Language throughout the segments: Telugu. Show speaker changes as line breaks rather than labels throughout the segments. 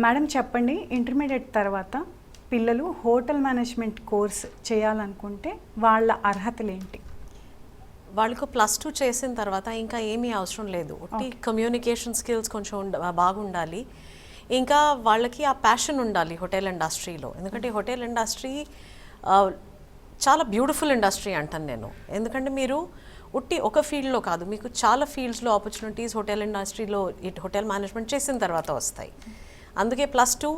మేడం చెప్పండి, ఇంటర్మీడియట్ తర్వాత పిల్లలు హోటల్ మేనేజ్మెంట్ కోర్స్ చేయాలనుకుంటే వాళ్ళ అర్హతలు ఏంటి?
వాళ్ళకు +2 చేసిన తర్వాత ఇంకా ఏమీ అవసరం లేదు. కమ్యూనికేషన్ స్కిల్స్ కొంచెం బాగుండాలి. ఇంకా వాళ్ళకి ఆ ప్యాషన్ ఉండాలి హోటల్ ఇండస్ట్రీలో. ఎందుకంటే హోటల్ ఇండస్ట్రీ చాలా బ్యూటిఫుల్ ఇండస్ట్రీ అంటాను నేను. ఎందుకంటే మీరు ఒక ఫీల్డ్లో కాదు, మీకు చాలా ఫీల్డ్స్లో ఆపర్చునిటీస్ హోటల్ ఇండస్ట్రీలో హోటల్ మేనేజ్మెంట్ చేసిన తర్వాత వస్తాయి. అందుకే +2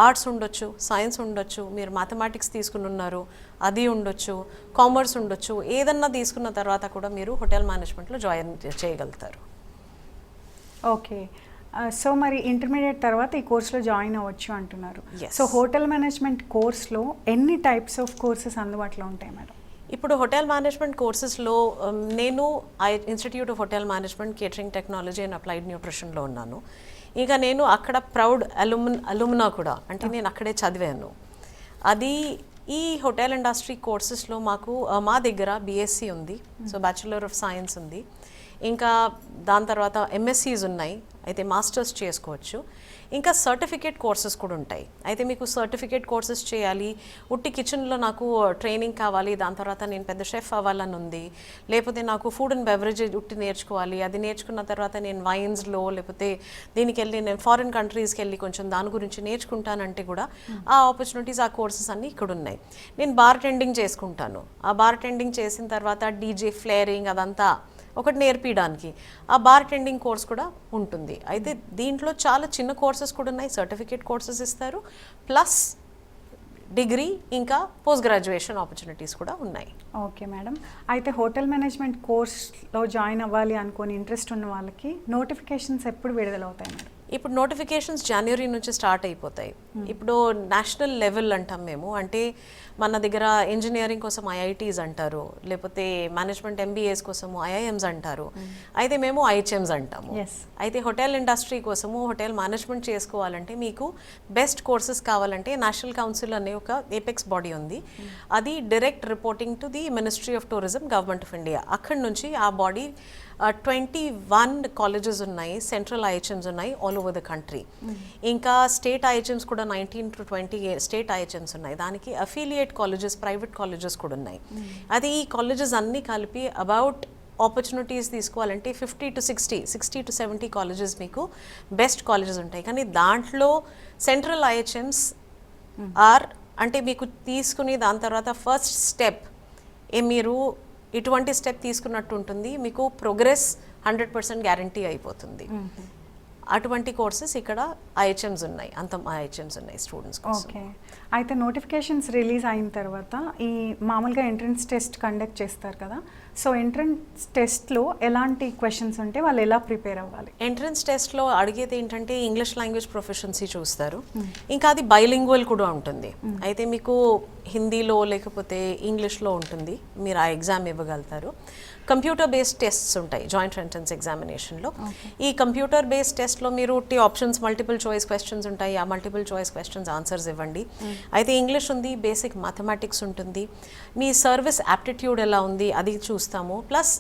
ఆర్ట్స్ ఉండొచ్చు, సైన్స్ ఉండొచ్చు, మీరు మ్యాథమెటిక్స్ తీసుకుని ఉన్నారు అది ఉండొచ్చు, కామర్స్ ఉండొచ్చు, ఏదన్నా తీసుకున్న తర్వాత కూడా మీరు హోటల్ మేనేజ్మెంట్లో జాయిన్ చేయగలుగుతారు.
ఓకే, సో మరి ఇంటర్మీడియట్ తర్వాత ఈ కోర్సులో జాయిన్ అవ్వచ్చు అంటున్నారు.
Yes.
సో హోటల్ మేనేజ్మెంట్ కోర్స్లో ఎన్ని టైప్స్ ఆఫ్ కోర్సెస్ అందుబాటులో ఉంటాయి మేడం?
ఇప్పుడు హోటల్ మేనేజ్మెంట్ కోర్సెస్లో నేను institute of hotel management catering technology and applied న్యూట్రిషన్లో ఉన్నాను. ఇంకా నేను అక్కడ ప్రౌడ్ అలుమినా కూడా, అంటే నేను అక్కడే చదివాను. అది ఈ హోటల్ ఇండస్ట్రీ కోర్సెస్లో మా దగ్గర బీఎస్సీ ఉంది, సో బ్యాచులర్ ఆఫ్ సైన్స్ ఉంది. ఇంకా దాని తర్వాత ఎంఎస్సీస్ ఉన్నాయి, అయితే మాస్టర్స్ చేసుకోవచ్చు. ఇంకా సర్టిఫికేట్ కోర్సెస్ కూడా ఉంటాయి. అయితే మీకు సర్టిఫికేట్ కోర్సెస్ చేయాలి, ఉట్టి కిచెన్లో నాకు ట్రైనింగ్ కావాలి, దాని తర్వాత నేను పెద్ద షెఫ్ అవ్వాలని ఉంది, లేకపోతే నాకు ఫుడ్ అండ్ బెవరేజ్ ఉట్టి నేర్చుకోవాలి, అది నేర్చుకున్న తర్వాత నేను వైన్స్లో లేకపోతే దీనికి వెళ్ళి నేను ఫారిన్ కంట్రీస్కి వెళ్ళి కొంచెం దాని గురించి నేర్చుకుంటానంటే కూడా ఆ ఆపర్చునిటీస్, ఆ కోర్సెస్ అన్నీ ఇక్కడ ఉన్నాయి. నేను బార్ టెండింగ్ చేసుకుంటాను. ఆ బార్ టెండింగ్ చేసిన తర్వాత డీజే ఫ్లేరింగ్ అదంతా ఒకటి నేర్పించడానికి ఆ బార్ టెండింగ్ కోర్స్ కూడా ఉంటుంది. అయితే దీంట్లో చాలా చిన్న కోర్సెస్ కూడా ఉన్నాయి, సర్టిఫికేట్ కోర్సెస్ ఇస్తారు, ప్లస్ డిగ్రీ ఇంకా పోస్ట్ గ్రాడ్యుయేషన్ ఆపర్చునిటీస్ కూడా ఉన్నాయి.
ఓకే మేడం, అయితే హోటల్ మేనేజ్మెంట్ కోర్స్లో జాయిన్ అవ్వాలి అనుకుని ఇంట్రెస్ట్ ఉన్న వాళ్ళకి నోటిఫికేషన్స్ ఎప్పుడు విడుదలవుతాయి మేడం?
ఇప్పుడు నోటిఫికేషన్స్ జనవరి నుంచి స్టార్ట్ అయిపోతాయి. ఇప్పుడు నేషనల్ లెవెల్ అంటాం మేము, అంటే మన దగ్గర ఇంజనీరింగ్ కోసం ఐఐటీస్ అంటారు, లేకపోతే మేనేజ్మెంట్ ఎంబీఏస్ కోసము ఐఐఎమ్స్ అంటారు, అయితే మేము ఐహెచ్ఎమ్స్ అంటాము. అయితే హోటల్ ఇండస్ట్రీ కోసము హోటల్ మేనేజ్మెంట్ చేసుకోవాలంటే మీకు బెస్ట్ కోర్సెస్ కావాలంటే నేషనల్ కౌన్సిల్ అనే ఒక ఏపెక్స్ బాడీ ఉంది. అది direct reporting to the ministry of tourism, government of India. అక్కడి నుంచి ఆ బాడీ 21 కాలేజెస్ ఉన్నాయి, సెంట్రల్ ఐహెచ్ఎమ్స్ ఉన్నాయి ఆల్ ఓవర్ ద కంట్రీ. ఇంకా స్టేట్ ఐహెచ్ఎమ్స్ కూడా 19 to 20 స్టేట్ ఐహెచ్ఎమ్స్ ఉన్నాయి. దానికి అఫిలియేట్ కాలేజెస్, ప్రైవేట్ కాలేజెస్ కూడా ఉన్నాయి. అది ఈ కాలేజెస్ అన్నీ కలిపి అబౌట్ ఆపర్చునిటీస్ తీసుకోవాలంటే 50 to 70 కాలేజెస్ మీకు బెస్ట్ కాలేజెస్ ఉంటాయి. కానీ దాంట్లో సెంట్రల్ ఐహెచ్ఎమ్స్ అంటే మీకు తీసుకుని దాని తర్వాత ఫస్ట్ స్టెప్ మీరు ఇటువంటి స్టెప్ తీసుకున్నట్టు ఉంటుంది, మీకు ప్రోగ్రెస్ 100% గ్యారంటీ అయిపోతుంది. అటువంటి కోర్సెస్ ఇక్కడ ఐహెచ్ఎమ్స్ ఉన్నాయి, అంత ఐహెచ్ఎమ్స్ ఉన్నాయి స్టూడెంట్స్ కోసం.
ఓకే, అయితే నోటిఫికేషన్స్ రిలీజ్ అయిన తర్వాత ఈ మామూలుగా ఎంట్రన్స్ టెస్ట్ కండక్ట్ చేస్తారు కదా, సో ఎంట్రన్స్ టెస్ట్లో ఎలాంటి క్వశ్చన్స్ ఉంటే వాళ్ళు ఎలా ప్రిపేర్ అవ్వాలి?
ఎంట్రన్స్ టెస్ట్లో అడిగేది ఏంటంటే ఇంగ్లీష్ లాంగ్వేజ్ ప్రొఫిషియన్సీ చూస్తారు, ఇంకా అది బైలింగ్వల్ కూడా ఉంటుంది. అయితే మీకు హిందీలో లేకపోతే ఇంగ్లీష్లో ఉంటుంది, మీరు ఆ ఎగ్జామ్ ఇవ్వగలుగుతారు. కంప్యూటర్ బేస్డ్ టెస్ట్స్ ఉంటాయి జాయింట్ ఎంట్రన్స్ ఎగ్జామినేషన్లో. ఈ కంప్యూటర్ బేస్డ్ టెస్ట్లో మీరు ఆప్షన్స్ మల్టిపుల్ చాయిస్ క్వశ్చన్స్ ఉంటాయి, ఆ మల్టిపుల్ చాయిస్ క్వశ్చన్స్ ఆన్సర్స్ ఇవ్వండి. అయితే ఇంగ్లీష్ ఉంది, బేసిక్ మ్యాథమెటిక్స్ ఉంటుంది, మీ సర్వీస్ యాప్టిట్యూడ్ ఎలా ఉంది అది చూస్తాము, ప్లస్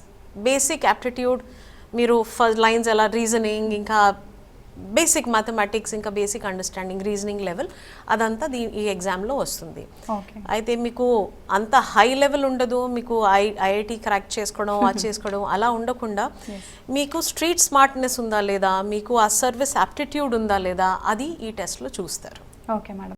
బేసిక్ యాప్టిట్యూడ్ మీరు ఫస్ట్ లైన్స్ ఎలా రీజనింగ్, ఇంకా బేసిక్ మ్యాథమెటిక్స్, ఇంకా బేసిక్ అండర్స్టాండింగ్, రీజనింగ్ లెవెల్ అదంతా ఈ ఎగ్జామ్లో వస్తుంది. అయితే మీకు అంత హై లెవెల్ ఉండదు, మీకు ఐఐటి క్రాక్ చేసుకోవడం అది చేసుకోవడం అలా ఉండకుండా మీకు స్ట్రీట్ స్మార్ట్నెస్ ఉందా లేదా, మీకు ఆ సర్వీస్ యాప్టిట్యూడ్ ఉందా లేదా, అది ఈ టెస్ట్లో చూస్తారు.
Okay madam.